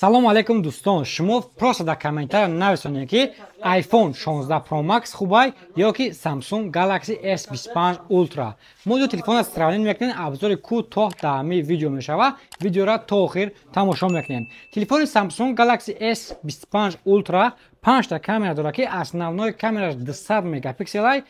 салом алейкум дӯстон, шумо просто дар комментария нависонед ки iPhone 16 Pro Max хубай ё ки Samsung Galaxy S25 Ultra. мо ду телефонро сравнӣ мекунем, обзори кӯтоҳ дар ҳамин видео мешава. Видеоро та охир тамошо мекунем. Телефони Samsung Galaxy S25 Ultra 5 та камера дорад ки основной камераш 200 мегапикселай,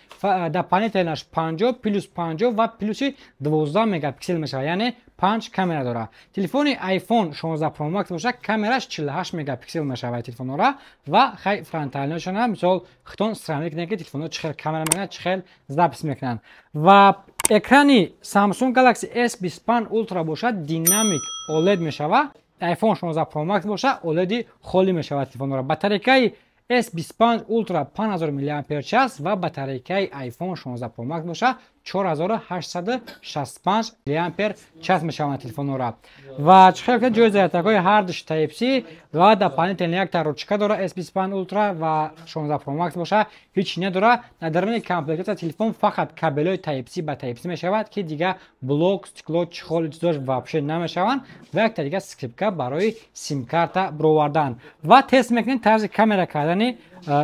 дополнительнаш 50 плюс 50 ва плюси 12 мегапиксел мешава, яъне 5 камера дорад. Телефони iPhone 16 Pro Max боша камераш 48 мегапиксел мешава телефонора ва хай фронталношона мисол хитон сравнӣ кунед ки телефонро чӣ хел камера мекунад, чӣ хел запис мекунанд. Ва экрани Samsung Galaxy S25 Ultra боша динамик OLED мешава. iPhone 16 Pro Max боша OLED холӣ мешава телефонора. Батарейкаи S25 Ultra 5000 mAh ва батарейкаи iPhone 16 Pro Max боша 4865 mAh мешаванд телефонора. Ва чӣ хел ҷои зарядкаҳои ҳардуш Type-C ва дополнительно якта ручка дора S25 Ultra ва 16 Pro Max боша ҳеч недора. Дар дармини комплектация телефон фақат кабелҳои Type-C ба Type-C мешавад ки дига блок, стекло, чихол чизош вообще намешаванд ва якта дига скрипка барои сим-карта бировардан. Ва тест мекунем тарзи камера кардани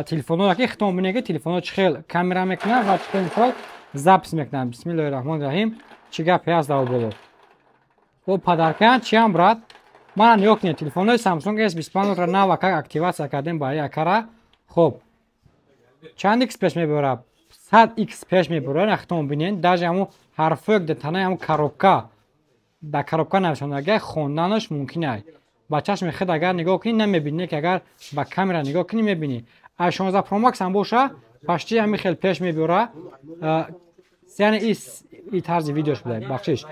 телефонора ки хитон бинед ки телефонро чӣ хел камера мекунад ва чӣ хел мисол запис мекунам. Бисмиллаҳи роҳмони роҳим. Чӣ гапе аст дар боло? О падаркан чиам брат? Мана нигоҳ кунед телефонҳои Samsung S25 Ultra нава как активация кардем ба якара. Хоб. Чанд X пеш мебарад? 100X пеш мебарад. Ахтон бинед даже ҳамун ҳарфҳои дар танаи ҳамун коробка. Дар коробка навишонага хонданаш мумкин аст. Ба чашми худ агар нигоҳ кунӣ намебинӣ ки агар ба камера нигоҳ кунӣ мебинӣ. iPhone 16 Pro Max ҳам боша почти ҳамин хел пеш мебара. Яъне ин тарзи видеош буд. Бахшиш.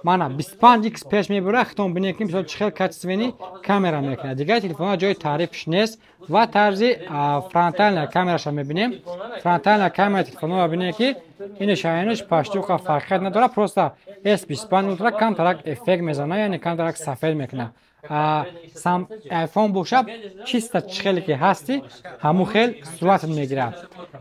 Мана 25X пеш мебара. Хитон бинед ки мисол чӣ хел качествени камера мекунад. Дига телефонро ҷои таърифш нест. Ва тарзи фронтальная камераша мебинем. Фронтальная камера телефонро бинед ки иниш айниш почти фарқият надора. Просто S25 Ultra камтарак эффект мезана, яъне камтарак сафед мекунад. iPhone боша чиста чӣ хеле ки ҳасти ҳамун хел сурат мегирад.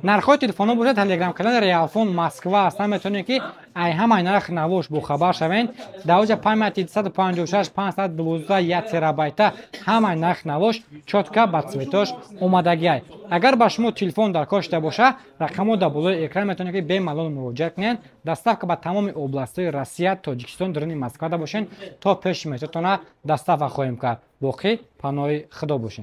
Нархҳои телефонҳо боша Telegram канали Realphone Moskva аст. Метавонед ки ҳамаи нарх навош бохабар шавед. Давоҷа памяти 256 512 1 терабайта ҳамаи нарх навош чотка ба цветош омадагиай. Агар ба шумо телефон даркор шуда боша, рақамҳо дар болои экран метавонед ки бемалол муроҷиат кунед. Доставка ба тамоми областҳои Россия, Тоҷикистон, даруни Москва бошед то пеши метротона доставка хоҳем кард. Боқӣ паноҳи Худо бошед.